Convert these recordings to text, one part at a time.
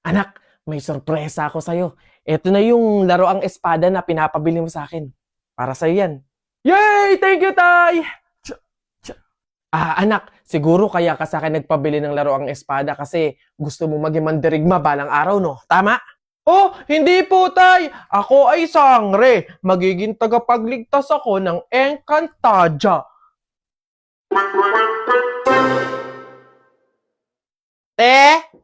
Anak, may sorpresa ako sa'yo. Ito na yung laroang espada na pinapabili mo sa akin. Para sa'yo yan. Yay! Thank you, Tay! Anak, siguro kaya ka sa akin nagpabili ng laroang espada kasi gusto mo maging mandirigma balang araw, no? Tama? Oh, hindi po, Tay! Ako ay sangre. Magiging tagapagligtas ako ng Encantadia.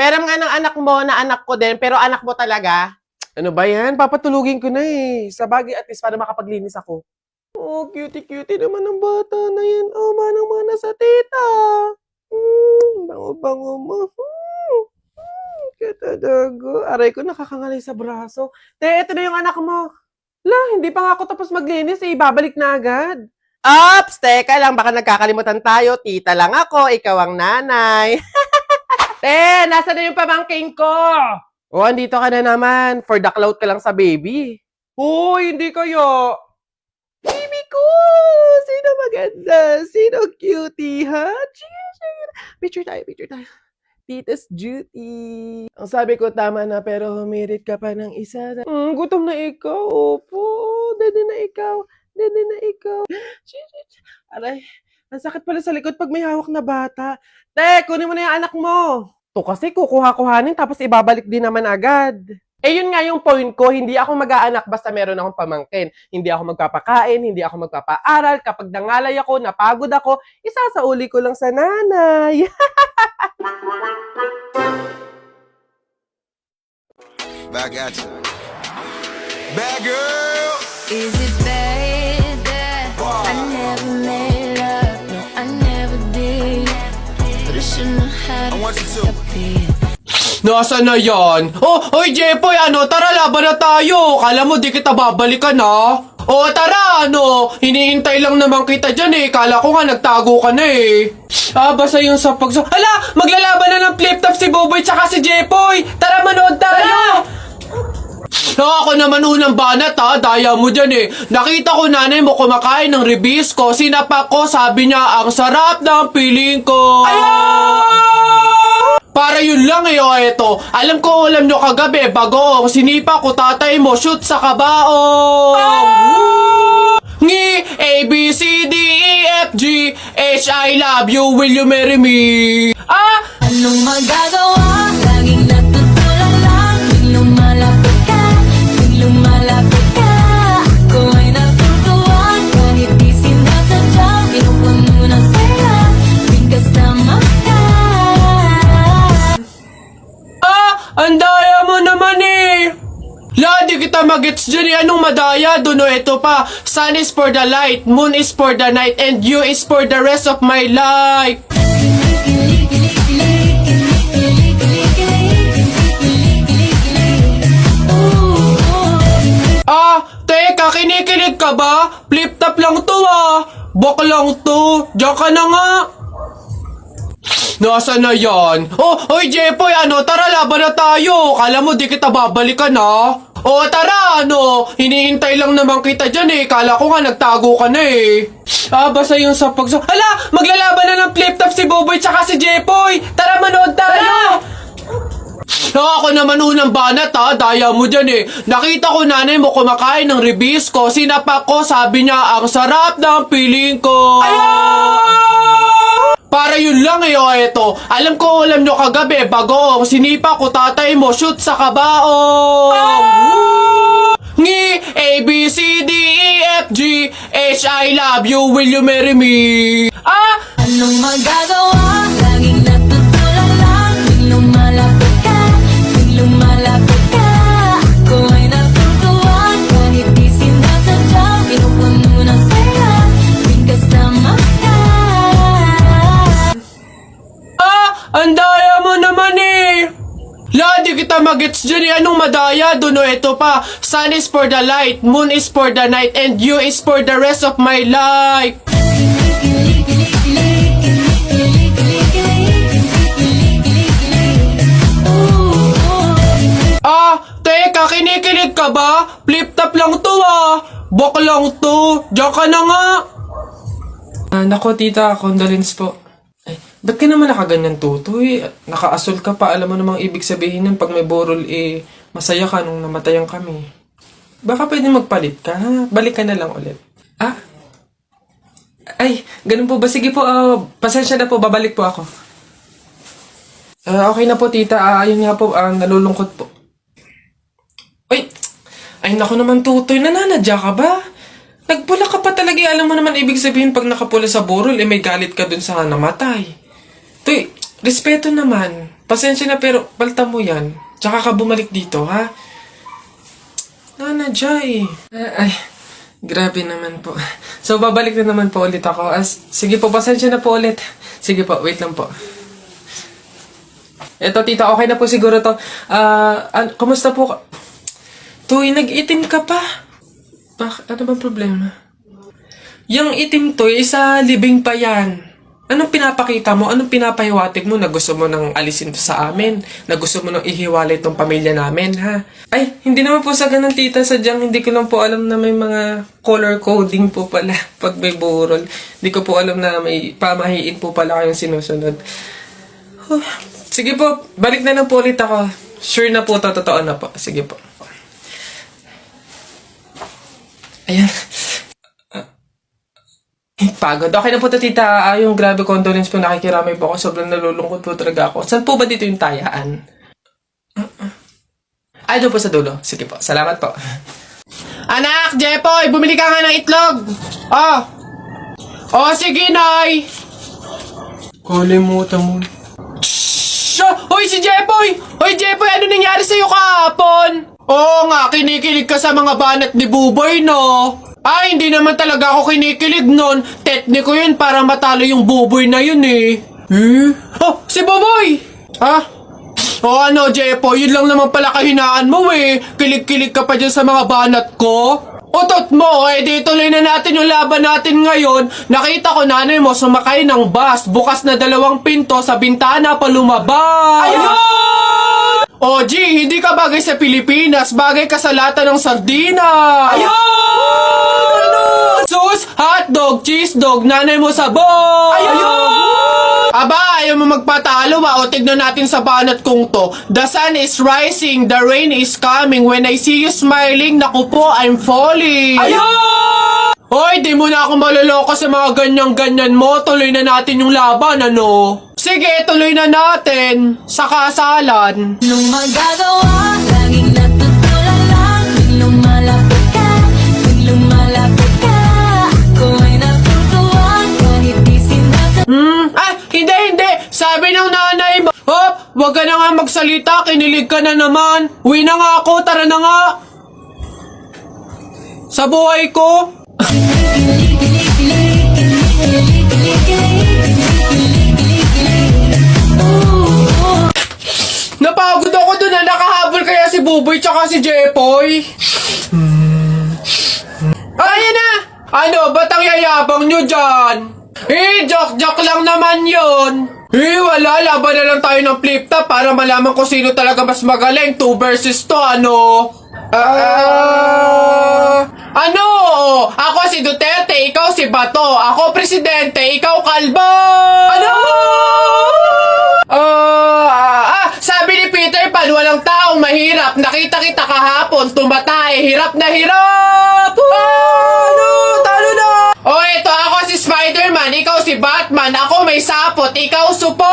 Peram nga ng anak mo na anak ko din, pero anak mo talaga? Ano ba yan? Papatulugin ko na eh. Sa bagay at least para makapaglinis ako. Oh, cutie-cutie naman ng bata na yan. Oh, manang-mana sa tita. Bango-bango mo. Katadago. Aray ko, nakakangalay sa braso. Ito na yung anak mo. Hindi pa nga ako tapos maglinis eh. Babalik na agad. Ops! Teka lang, baka nagkakalimutan tayo. Tita lang ako, ikaw ang nanay. Nasa na yung pamangking ko? Oh, andito ka na naman. For the clout ka lang sa baby. Hoy, hindi kayo. Baby ko! Sino maganda? Sino cutie, ha? Picture tayo. Tita's duty. Ang sabi ko tama na pero humirit ka pa ng isa. Gutom na ikaw. Opo. Dede na ikaw. Aray, ang sakit pala sa likod pag may hawak na bata. Kunin mo na yung anak mo. To kasi kukuha-kuhanin tapos ibabalik din naman agad. Yun nga yung point ko, hindi ako mag-aanak basta meron akong pamangkin. Hindi ako magpapakain, hindi ako magpapaaral. Kapag nangalay ako, napagod ako, isasauli ko lang sa nanay. Back at you. Bad girl! Is it bad that I never made love? No, I never did. But I shouldn't have I want you to. Nasaan na yan? Hoy Jepoy, tara laban na tayo. Kala mo di kita babalikan ha? Tara, hinihintay lang naman kita dyan eh. Kala ko nga nagtago ka na eh. Basta yung sa Hala, maglalaban na ng flip-top si Boboy tsaka si Jepoy. Tara, manood tayo. Ako naman unang banat ha, daya mo dyan eh. Nakita ko nanay mo kumakain ng ribisco. Sinapak ko, sabi niya, ang sarap ng piling ko. Para yun lang eh, eto. Alam ko ulam nyo kagabi, bagoong sinipa ko tatay mo, shoot sa kabaong. Ngi, A, B, C, D, E, F, G, H, I love you, will you marry me? Anong magagawa? Laging natutulala. Tuwing lumalapit ka, ako ay natutuwa. Kahit di sinasadya, pinupuno ng saya. Tuwing kasama ka. Ang daya mo naman eh! Di kita magets dyan eh. Anong madaya? Doon ito pa. Sun is for the light, moon is for the night, and you is for the rest of my life. Teka, kinikilig ka ba? Flip-top lang to Bok lang to. Diyan ka na nga. Nasaan na yan? Hoy Jepoy, tara laban na tayo. Kala mo di kita babalikan ha? Tara, hinihintay lang naman kita dyan eh. Kala ko nga nagtago ka na eh. Basta yung sa Hala, maglalaban na ng flip-top si Boboy tsaka si Jepoy. Tara, manood tayo. Ako naman unang banat ha, daya mo dyan eh. Nakita ko nanay mo kumakain ng ribisco. Sinapak ko, sabi niya, ang sarap ng piling ko. Para yun lang eh, eto. Alam ko ulam nyo kagabi, bagoong sinipa ko tatay mo, shoot sa kabaong. Ngi, A, B, C, D, E, F, G, H, I love you, will you marry me? Anong magagawa? Laging natutulala. Tuwing lumalapit ka, ako ay natutuwa. Kahit di sinasadya, pinupuno ng saya. Tuwing kasama ka. Ang daya mo naman eh! Di kita magets dyan eh. Anong madaya? Doon ito pa. Sun is for the light, moon is for the night, and you is for the rest of my life. Teka, kinikilig ka ba? Flip-top lang to Bok lang to. Diyan ka na nga. Nako tita, condolence po. Ba't ka naman nakaganyan, Tutoy? Nakaasol ka pa. Alam mo namang ibig sabihin nun, pag may burol, masaya ka nung namatayan kami. Baka pwede magpalit ka, ha? Balik ka na lang ulit. Ah? Ay, ganun po ba? Sige po, pasensya na po, babalik po ako. Okay na po, tita. Ayun nga po, nalulungkot po. Ay, naku naman, Tutoy. Nananadya ka ba? Nagpula ka pa talaga. Alam mo naman ibig sabihin pag nakapula sa burol, may galit ka dun sa namatay. Tuy, respeto naman. Pasensya na pero palta mo yan. Tsaka ka bumalik dito, ha? Nanadya eh. Ay, grabe naman po. So, babalik na naman po ulit ako. Sige po, pasensya na po ulit. Sige po, wait lang po. Eto, tita, okay na po siguro to. Kumusta po? Tuy, nag-itim ka pa. Ano bang problema? Yung itim to, sa libing pa yan. Anong pinapakita mo? Anong pinapahiwatig mo na gusto mo nang alisin to sa amin? Na gusto mo nang ihiwalay tong pamilya namin, ha? Ay, hindi naman po sa ganun, tita. Sadyang hindi ko lang po alam na may mga color coding po pala pag may burol. Hindi ko po alam na may pamahiin po pala kayong sinusunod. Sige po, balik na lang po ulit ako. Sure na po, totoo na po. Sige po. Ayan. Pagod. Okay na po, tita. Yung grabe condolence po, nakikiramay po ako. Sobrang nalulungkot po talaga ako. Saan po ba dito yung tayaan? Ay, doon po sa dulo. Sige po. Salamat po. Anak, Jepoy, bumili ka nga ng itlog. Sige, Nay. Kalimutan mo. Hoy, si Jepoy! Hoy, Jepoy, ano nangyari sa'yo kahapon? Oo nga, kinikilig ka sa mga banat ni Buboy, no? Ay, hindi naman talaga ako kinikilig nun. Tekniko yun para matalo yung Buboy na yun, eh. Oh, si Buboy! Ano, Jepoy, yun lang naman pala kahinaan mo, eh. Kilig-kilig ka pa dyan sa mga banat ko. Utot mo, di tuloy na natin yung laban natin ngayon. Nakita ko nanay mo sumakay ng bus. Bukas na 2 pinto sa bintana pa lumabas. Ayun! G, hindi ka bagay sa Pilipinas. Bagay ka sa lata ng sardina. Ayun! Sus, hotdog, cheese dog, nanay mo sabog. Ayun! Aba, ayaw mo magpatalo ba? O tignan natin sa banat kong to. The sun is rising, the rain is coming. When I see you smiling, naku po, I'm falling. Ayun! Hoy, di mo na ako maloloko sa mga ganyan-ganyan mo. Tuloy na natin yung laban, ano? Sige, tuloy na natin. Sa kasalan. Nung magagawa, laging natutulala. Tuwing lumalapit ka, tuwing lumalapit ka. Ako ay natutuwa, kahit di sinasabi. Hindi. Sabi ng nanay mo, hop, wag ka na nga magsalita, kinilig ka na naman. Uwi na nga ako, tara na nga. Sa buhay ko. Napagod ako dun na nakahabol kaya si Buboy tsaka si Jepoy. Ayan na! Ano, ba't ang yayabang nyo dyan? Joke lang naman yun. Wala, laban na lang tayo ng flip-top para malaman ko sino talaga mas magaling. 2 versus 2, ano? Ano? Ako si Duterte, ikaw si Bato. Ako presidente, ikaw kalbo. Ano? Sabi ni Peter Pan, walang taong mahirap. Nakita kita kahapon, tumatay, hirap na hirap. Ano? Talo na. Eto, ako si Spider-Man, ikaw si Batman. Ako may sapot, ikaw supot.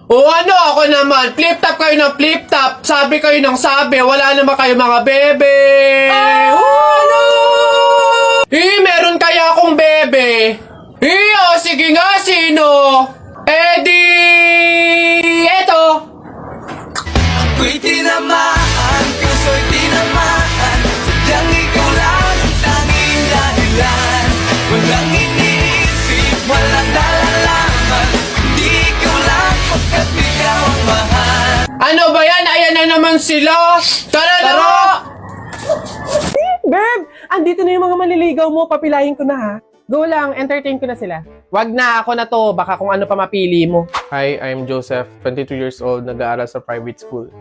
Ano ako naman? Flip-top kayo ng flip-top. Sabi kayo ng sabi. Wala naman kayo mga bebe. Ano? Meron kaya akong bebe. Sige nga, sino? Eto. Ako'y tinamaan, puso'y tinamaan. Sadyang ikaw lang ang tanging dahilan. Walang iniisip, walang nalalaman. Hindi ikaw lang pagkat ikaw ang mahal. Ano ba yan? Ayan na naman sila. Tara! Babe, andito na yung mga maliligaw mo. Papilayin ko na, ha? Go lang, entertain ko na sila. Wag na, ako na to. Baka kung ano pa mapili mo. Hi, I'm Joseph, 22 years old, nag-aaral sa private school.